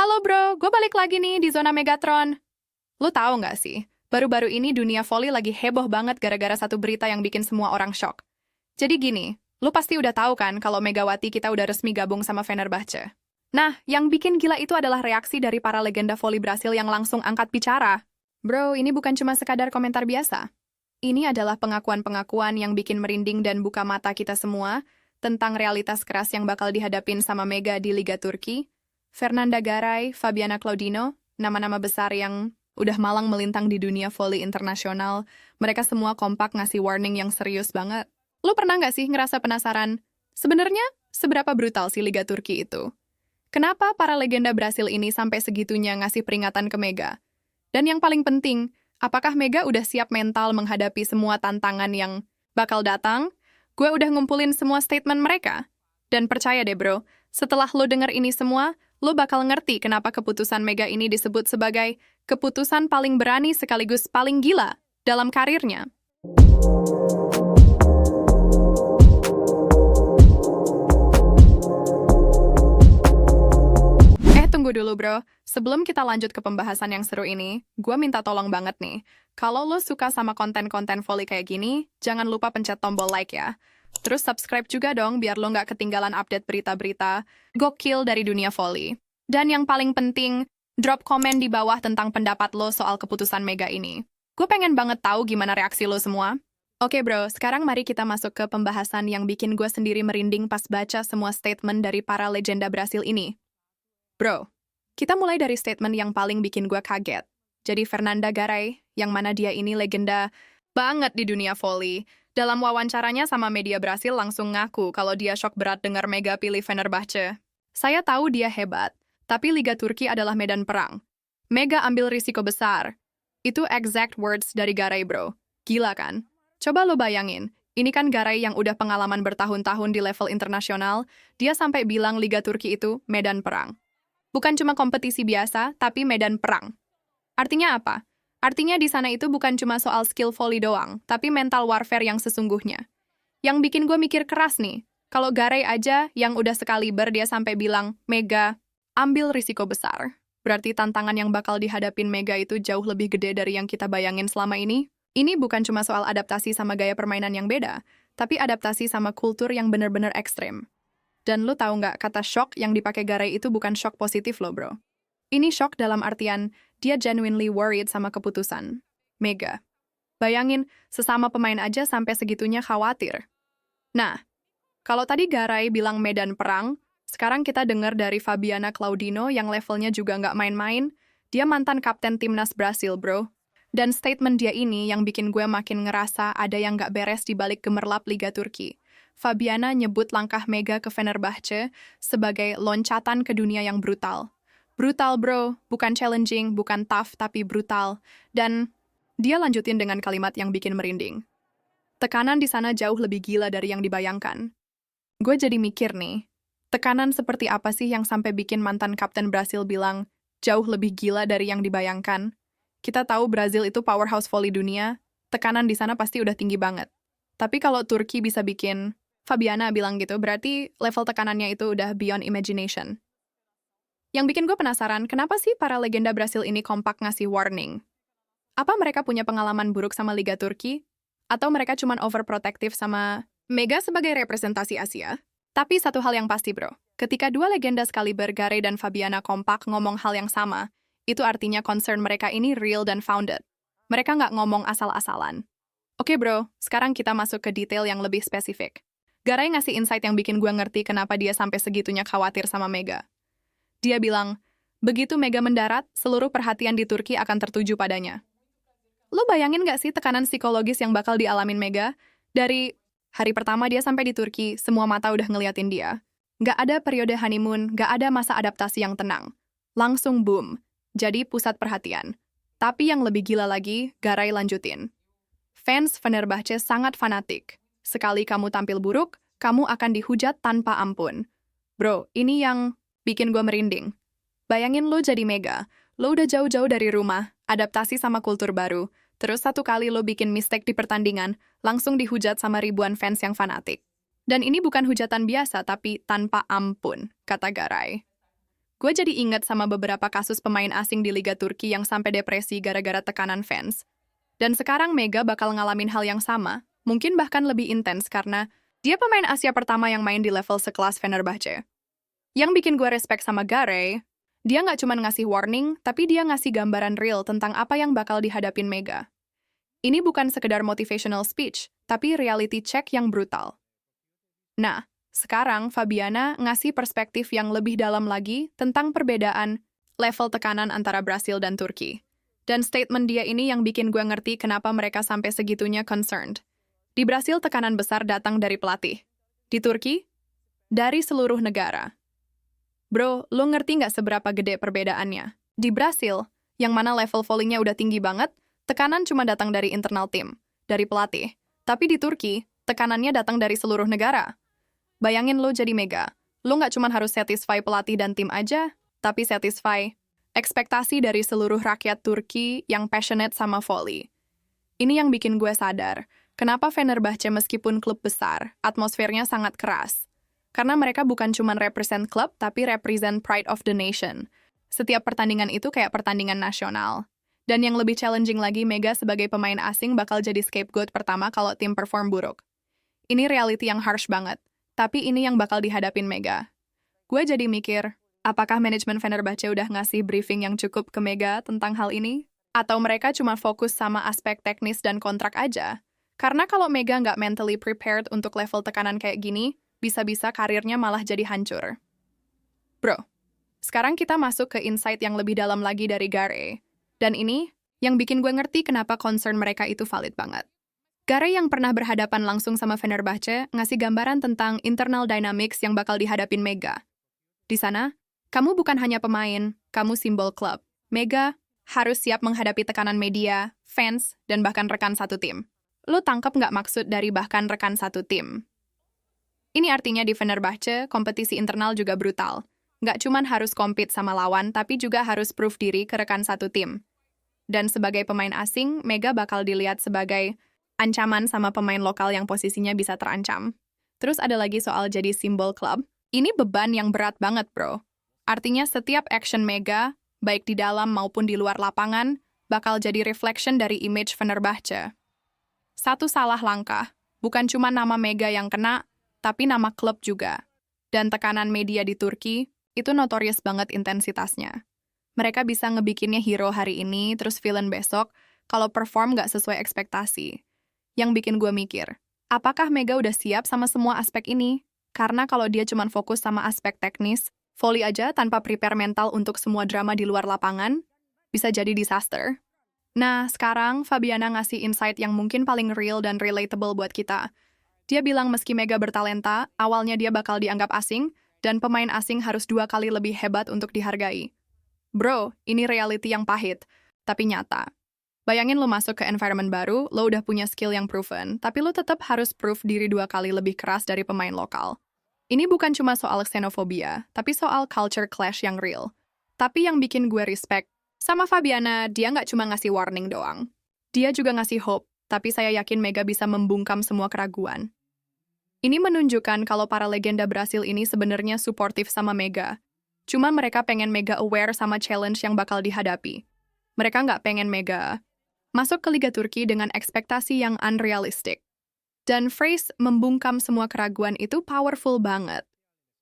Halo bro, gue balik lagi nih di zona Megatron. Lu tahu nggak sih, baru-baru ini dunia voli lagi heboh banget gara-gara satu berita yang bikin semua orang shock. Jadi gini, lu pasti udah tahu kan kalau Megawati kita udah resmi gabung sama Fenerbahce. Nah, yang bikin gila itu adalah reaksi dari para legenda voli Brasil yang langsung angkat bicara. Bro, ini bukan cuma sekadar komentar biasa. Ini adalah pengakuan-pengakuan yang bikin merinding dan buka mata kita semua tentang realitas keras yang bakal dihadapin sama Mega di Liga Turki. Fernanda Garay, Fabiana Claudino, nama-nama besar yang udah malang melintang di dunia voli internasional, mereka semua kompak ngasih warning yang serius banget. Lu pernah nggak sih ngerasa penasaran? Sebenarnya, seberapa brutal sih Liga Turki itu? Kenapa para legenda Brasil ini sampai segitunya ngasih peringatan ke Mega? Dan yang paling penting, apakah Mega udah siap mental menghadapi semua tantangan yang bakal datang? Gue udah ngumpulin semua statement mereka. Dan percaya deh bro, setelah lo denger ini semua, lo bakal ngerti kenapa keputusan Mega ini disebut sebagai keputusan paling berani sekaligus paling gila dalam karirnya. Tunggu dulu bro, sebelum kita lanjut ke pembahasan yang seru ini, gue minta tolong banget nih. Kalau lo suka sama konten-konten volley kayak gini, jangan lupa pencet tombol like ya. Terus subscribe juga dong biar lo nggak ketinggalan update berita-berita gokil dari dunia volley. Dan yang paling penting, drop komen di bawah tentang pendapat lo soal keputusan Mega ini. Gue pengen banget tahu gimana reaksi lo semua. Oke bro, sekarang mari kita masuk ke pembahasan yang bikin gue sendiri merinding pas baca semua statement dari para legenda Brasil ini. Bro, kita mulai dari statement yang paling bikin gue kaget. Jadi Fernanda Garay, yang mana dia ini legenda banget di dunia volley. Dalam wawancaranya sama media Brasil langsung ngaku kalau dia shock berat dengar Mega pilih Fenerbahce. Saya tahu dia hebat, tapi Liga Turki adalah medan perang. Mega ambil risiko besar. Itu exact words dari Garay bro. Gila kan? Coba lo bayangin, ini kan Garay yang udah pengalaman bertahun-tahun di level internasional, dia sampai bilang Liga Turki itu medan perang. Bukan cuma kompetisi biasa, tapi medan perang. Artinya apa? Artinya di sana itu bukan cuma soal skill volley doang, tapi mental warfare yang sesungguhnya. Yang bikin gue mikir keras nih, kalau Garay aja yang udah sekaliber dia sampai bilang, Mega, ambil risiko besar. Berarti tantangan yang bakal dihadapin Mega itu jauh lebih gede dari yang kita bayangin selama ini. Ini bukan cuma soal adaptasi sama gaya permainan yang beda, tapi adaptasi sama kultur yang bener-bener ekstrem. Dan lu tahu nggak, kata shock yang dipakai Garay itu bukan shock positif loh bro. Ini shock dalam artian, dia genuinely worried sama keputusan Mega. Bayangin, sesama pemain aja sampai segitunya khawatir. Nah, kalau tadi Garay bilang medan perang, sekarang kita dengar dari Fabiana Claudino yang levelnya juga nggak main-main, dia mantan kapten timnas Brasil bro. Dan statement dia ini yang bikin gue makin ngerasa ada yang nggak beres di balik gemerlap Liga Turki. Fabiana nyebut langkah Mega ke Fenerbahce sebagai loncatan ke dunia yang brutal. Brutal bro, bukan challenging, bukan tough, tapi brutal. Dan dia lanjutin dengan kalimat yang bikin merinding. Tekanan di sana jauh lebih gila dari yang dibayangkan. Gue jadi mikir nih, tekanan seperti apa sih yang sampai bikin mantan kapten Brasil bilang jauh lebih gila dari yang dibayangkan? Kita tahu Brasil itu powerhouse volley dunia, tekanan di sana pasti udah tinggi banget. Tapi kalau Turki bisa bikin Fabiana bilang gitu, berarti level tekanannya itu udah beyond imagination. Yang bikin gue penasaran, kenapa sih para legenda Brasil ini kompak ngasih warning? Apa mereka punya pengalaman buruk sama Liga Turki? Atau mereka cuma overprotective sama Mega sebagai representasi Asia? Tapi satu hal yang pasti bro, ketika dua legenda sekaliber Garay dan Fabiana kompak ngomong hal yang sama, itu artinya concern mereka ini real dan founded. Mereka nggak ngomong asal-asalan. Oke bro, sekarang kita masuk ke detail yang lebih spesifik. Garay ngasih insight yang bikin gue ngerti kenapa dia sampai segitunya khawatir sama Mega. Dia bilang, begitu Mega mendarat, seluruh perhatian di Turki akan tertuju padanya. Lo bayangin gak sih tekanan psikologis yang bakal dialamin Mega? Dari hari pertama dia sampai di Turki, semua mata udah ngeliatin dia. Gak ada periode honeymoon, gak ada masa adaptasi yang tenang. Langsung boom, jadi pusat perhatian. Tapi yang lebih gila lagi, Garay lanjutin. Fans Fenerbahce sangat fanatik. Sekali kamu tampil buruk, kamu akan dihujat tanpa ampun. Bro, ini yang bikin gue merinding. Bayangin lo jadi Mega, lo udah jauh-jauh dari rumah, adaptasi sama kultur baru, terus satu kali lo bikin mistake di pertandingan, langsung dihujat sama ribuan fans yang fanatik. Dan ini bukan hujatan biasa, tapi tanpa ampun, kata Garay. Gue jadi inget sama beberapa kasus pemain asing di Liga Turki yang sampai depresi gara-gara tekanan fans. Dan sekarang Mega bakal ngalamin hal yang sama, mungkin bahkan lebih intens karena dia pemain Asia pertama yang main di level sekelas Fenerbahce. Yang bikin gue respect sama Gare, dia nggak cuma ngasih warning, tapi dia ngasih gambaran real tentang apa yang bakal dihadapin Mega. Ini bukan sekedar motivational speech, tapi reality check yang brutal. Nah, sekarang Fabiana ngasih perspektif yang lebih dalam lagi tentang perbedaan level tekanan antara Brasil dan Turki. Dan statement dia ini yang bikin gue ngerti kenapa mereka sampai segitunya concerned. Di Brasil tekanan besar datang dari pelatih. Di Turki, dari seluruh negara. Bro, lo ngerti nggak seberapa gede perbedaannya? Di Brasil, yang mana level volley-nya udah tinggi banget, tekanan cuma datang dari internal tim, dari pelatih. Tapi di Turki, tekanannya datang dari seluruh negara. Bayangin lo jadi Mega. Lo nggak cuma harus satisfy pelatih dan tim aja, tapi satisfy ekspektasi dari seluruh rakyat Turki yang passionate sama volley. Ini yang bikin gue sadar, kenapa Fenerbahce meskipun klub besar, atmosfernya sangat keras. Karena mereka bukan cuma represent klub, tapi represent pride of the nation. Setiap pertandingan itu kayak pertandingan nasional. Dan yang lebih challenging lagi, Mega sebagai pemain asing bakal jadi scapegoat pertama kalau tim perform buruk. Ini reality yang harsh banget. Tapi ini yang bakal dihadapin Mega. Gue jadi mikir, apakah manajemen Fenerbahce udah ngasih briefing yang cukup ke Mega tentang hal ini? Atau mereka cuma fokus sama aspek teknis dan kontrak aja? Karena kalau Mega nggak mentally prepared untuk level tekanan kayak gini, bisa-bisa karirnya malah jadi hancur. Bro, sekarang kita masuk ke insight yang lebih dalam lagi dari Gare. Dan ini yang bikin gue ngerti kenapa concern mereka itu valid banget. Gare yang pernah berhadapan langsung sama Fenerbahce ngasih gambaran tentang internal dynamics yang bakal dihadapin Mega. Di sana, kamu bukan hanya pemain, kamu simbol klub. Mega harus siap menghadapi tekanan media, fans, dan bahkan rekan satu tim. Lo tangkap nggak maksud dari bahkan rekan satu tim? Ini artinya di Fenerbahce, kompetisi internal juga brutal. Nggak cuman harus compete sama lawan, tapi juga harus prove diri ke rekan satu tim. Dan sebagai pemain asing, Mega bakal dilihat sebagai ancaman sama pemain lokal yang posisinya bisa terancam. Terus ada lagi soal jadi simbol klub. Ini beban yang berat banget, bro. Artinya setiap action Mega, baik di dalam maupun di luar lapangan, bakal jadi reflection dari image Fenerbahce. Satu salah langkah, bukan cuma nama Mega yang kena, tapi nama klub juga. Dan tekanan media di Turki, itu notorious banget intensitasnya. Mereka bisa ngebikinnya hero hari ini, terus villain besok, kalau perform nggak sesuai ekspektasi. Yang bikin gue mikir, apakah Mega udah siap sama semua aspek ini? Karena kalau dia cuma fokus sama aspek teknis, volley aja tanpa prepare mental untuk semua drama di luar lapangan, bisa jadi disaster. Nah, sekarang Fabiana ngasih insight yang mungkin paling real dan relatable buat kita. Dia bilang meski Mega bertalenta, awalnya dia bakal dianggap asing, dan pemain asing harus 2 kali lebih hebat untuk dihargai. Bro, ini reality yang pahit, tapi nyata. Bayangin lo masuk ke environment baru, lo udah punya skill yang proven, tapi lo tetap harus prove diri 2 kali lebih keras dari pemain lokal. Ini bukan cuma soal xenofobia, tapi soal culture clash yang real. Tapi yang bikin gue respect, sama Fabiana, dia nggak cuma ngasih warning doang. Dia juga ngasih hope, tapi saya yakin Mega bisa membungkam semua keraguan. Ini menunjukkan kalau para legenda Brasil ini sebenarnya suportif sama Mega. Cuma mereka pengen Mega aware sama challenge yang bakal dihadapi. Mereka nggak pengen Mega masuk ke Liga Turki dengan ekspektasi yang unrealistic. Dan phrase membungkam semua keraguan itu powerful banget.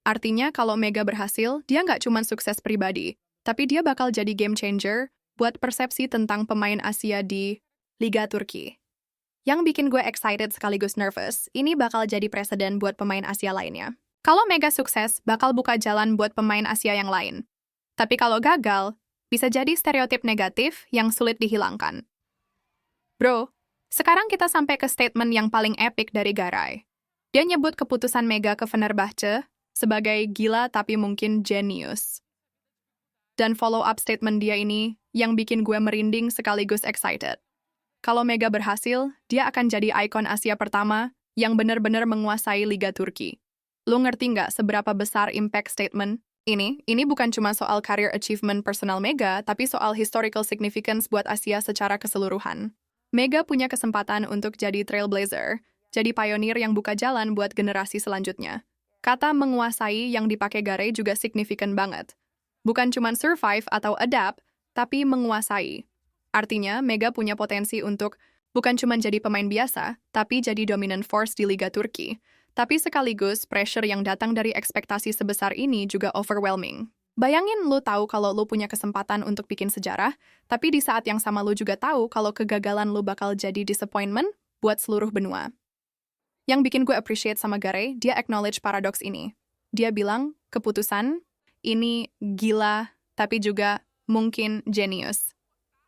Artinya kalau Mega berhasil, dia nggak cuma sukses pribadi, tapi dia bakal jadi game changer buat persepsi tentang pemain Asia di Liga Turki. Yang bikin gue excited sekaligus nervous, ini bakal jadi presiden buat pemain Asia lainnya. Kalau Mega sukses, bakal buka jalan buat pemain Asia yang lain. Tapi kalau gagal, bisa jadi stereotip negatif yang sulit dihilangkan. Bro, sekarang kita sampai ke statement yang paling epic dari Garay. Dia nyebut keputusan Mega ke Fenerbahce sebagai gila tapi mungkin genius. Dan follow-up statement dia ini yang bikin gue merinding sekaligus excited. Kalau Mega berhasil, dia akan jadi ikon Asia pertama yang benar-benar menguasai Liga Turki. Lo ngerti nggak seberapa besar impact statement? Ini bukan cuma soal career achievement personal Mega, tapi soal historical significance buat Asia secara keseluruhan. Mega punya kesempatan untuk jadi trailblazer, jadi pionir yang buka jalan buat generasi selanjutnya. Kata menguasai yang dipakai Gare juga signifikan banget. Bukan cuma survive atau adapt, tapi menguasai. Artinya, Mega punya potensi untuk bukan cuma jadi pemain biasa, tapi jadi dominant force di Liga Turki. Tapi sekaligus, pressure yang datang dari ekspektasi sebesar ini juga overwhelming. Bayangin lu tahu kalau lu punya kesempatan untuk bikin sejarah, tapi di saat yang sama lu juga tahu kalau kegagalan lu bakal jadi disappointment buat seluruh benua. Yang bikin gue appreciate sama Gare, dia acknowledge paradoks ini. Dia bilang, keputusan ini gila, tapi juga mungkin jenius.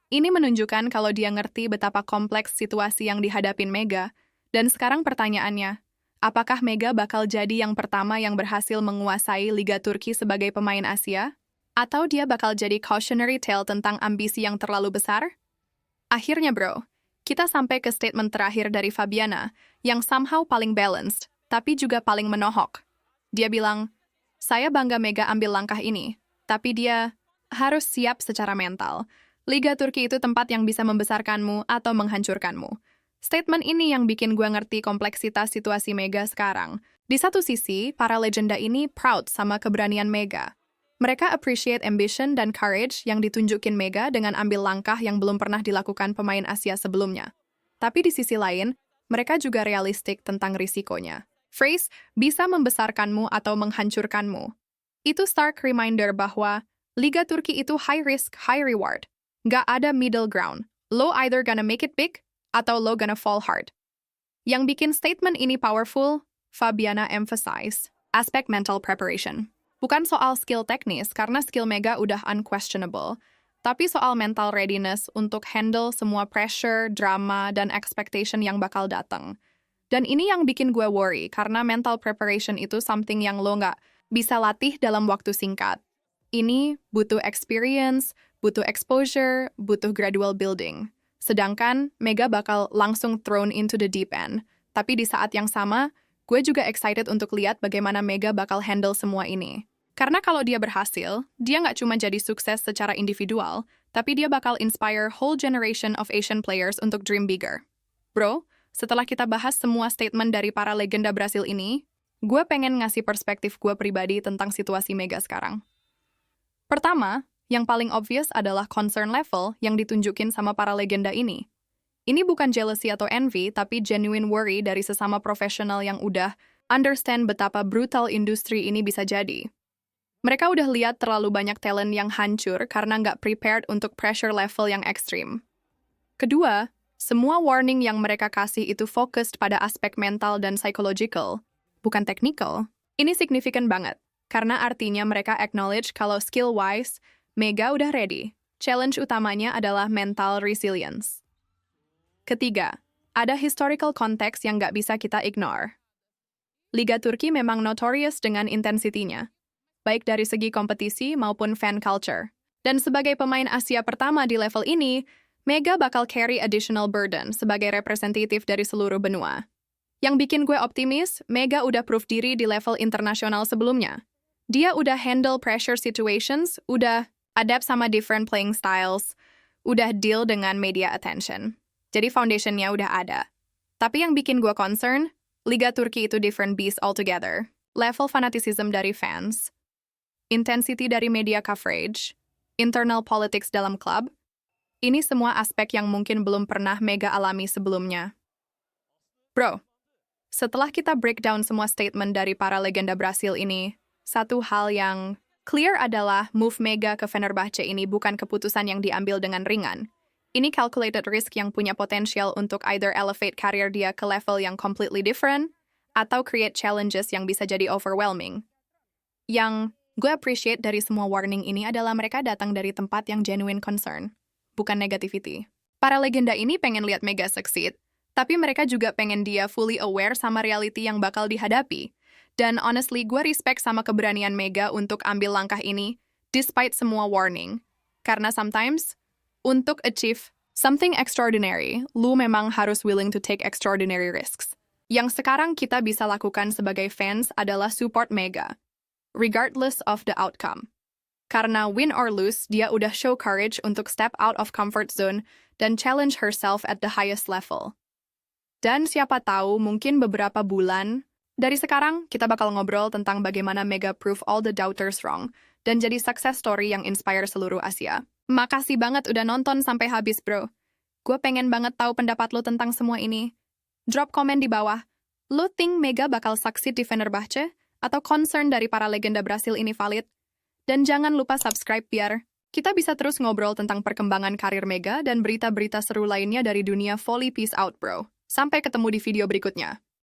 Ini menunjukkan kalau dia ngerti betapa kompleks situasi yang dihadapin Mega, dan sekarang pertanyaannya, apakah Mega bakal jadi yang pertama yang berhasil menguasai Liga Turki sebagai pemain Asia? Atau dia bakal jadi cautionary tale tentang ambisi yang terlalu besar? Akhirnya bro, kita sampai ke statement terakhir dari Fabiana, yang somehow paling balanced, tapi juga paling menohok. Dia bilang, saya bangga Mega ambil langkah ini, tapi dia harus siap secara mental. Liga Turki itu tempat yang bisa membesarkanmu atau menghancurkanmu. Statement ini yang bikin gue ngerti kompleksitas situasi Mega sekarang. Di satu sisi, para legenda ini proud sama keberanian Mega. Mereka appreciate ambition dan courage yang ditunjukin Mega dengan ambil langkah yang belum pernah dilakukan pemain Asia sebelumnya. Tapi di sisi lain, mereka juga realistik tentang risikonya. Phrase, bisa membesarkanmu atau menghancurkanmu. Itu stark reminder bahwa Liga Turki itu high risk, high reward. Nggak ada middle ground. Lo either gonna make it big, atau lo gonna fall hard. Yang bikin statement ini powerful, Fabiana emphasize aspek mental preparation. Bukan soal skill teknis, karena skill Mega udah unquestionable, tapi soal mental readiness untuk handle semua pressure, drama, dan expectation yang bakal datang. Dan ini yang bikin gue worry, karena mental preparation itu something yang lo nggak bisa latih dalam waktu singkat. Ini butuh experience, butuh exposure, butuh gradual building. Sedangkan Mega bakal langsung thrown into the deep end. Tapi di saat yang sama, gue juga excited untuk lihat bagaimana Mega bakal handle semua ini. Karena kalau dia berhasil, dia nggak cuma jadi sukses secara individual, tapi dia bakal inspire whole generation of Asian players untuk dream bigger. Bro, setelah kita bahas semua statement dari para legenda Brasil ini, gue pengen ngasih perspektif gue pribadi tentang situasi Mega sekarang. Pertama, yang paling obvious adalah concern level yang ditunjukin sama para legenda ini. Ini bukan jealousy atau envy, tapi genuine worry dari sesama profesional yang udah understand betapa brutal industri ini bisa jadi. Mereka udah lihat terlalu banyak talent yang hancur karena nggak prepared untuk pressure level yang ekstrim. Kedua, semua warning yang mereka kasih itu fokus pada aspek mental dan psychological, bukan technical. Ini signifikan banget, karena artinya mereka acknowledge kalau skill-wise, Mega udah ready. Challenge utamanya adalah mental resilience. Ketiga, ada historical context yang nggak bisa kita ignore. Liga Turki memang notorious dengan intensitinya, baik dari segi kompetisi maupun fan culture. Dan sebagai pemain Asia pertama di level ini, Mega bakal carry additional burden sebagai representatif dari seluruh benua. Yang bikin gue optimis, Mega udah proof diri di level internasional sebelumnya. Dia udah handle pressure situations, udah adapt sama different playing styles, udah deal dengan media attention. Jadi foundationnya udah ada. Tapi yang bikin gue concern, Liga Turki itu different beast altogether. Level fanaticism dari fans, intensity dari media coverage, internal politics dalam klub, ini semua aspek yang mungkin belum pernah Mega alami sebelumnya. Bro, setelah kita breakdown semua statement dari para legenda Brasil ini, satu hal yang clear adalah move Mega ke Fenerbahce ini bukan keputusan yang diambil dengan ringan. Ini calculated risk yang punya potensial untuk either elevate karir dia ke level yang completely different, atau create challenges yang bisa jadi overwhelming. Yang gue appreciate dari semua warning ini adalah mereka datang dari tempat yang genuine concern, bukan negativity. Para legenda ini pengen lihat Mega succeed, tapi mereka juga pengen dia fully aware sama reality yang bakal dihadapi. Dan honestly, gue respect sama keberanian Mega untuk ambil langkah ini, despite semua warning. Karena sometimes, untuk achieve something extraordinary, lu memang harus willing to take extraordinary risks. Yang sekarang kita bisa lakukan sebagai fans adalah support Mega, regardless of the outcome. Karena win or lose, dia udah show courage untuk step out of comfort zone dan challenge herself at the highest level. Dan siapa tahu mungkin beberapa bulan dari sekarang kita bakal ngobrol tentang bagaimana Mega prove all the doubters wrong dan jadi success story yang inspire seluruh Asia. Makasih banget udah nonton sampai habis, bro. Gue pengen banget tahu pendapat lo tentang semua ini. Drop komen di bawah. Lo think Mega bakal succeed di Fenerbahce? Atau concern dari para legenda Brasil ini valid? Dan jangan lupa subscribe biar kita bisa terus ngobrol tentang perkembangan karir Mega dan berita-berita seru lainnya dari dunia volley. Peace out, bro. Sampai ketemu di video berikutnya.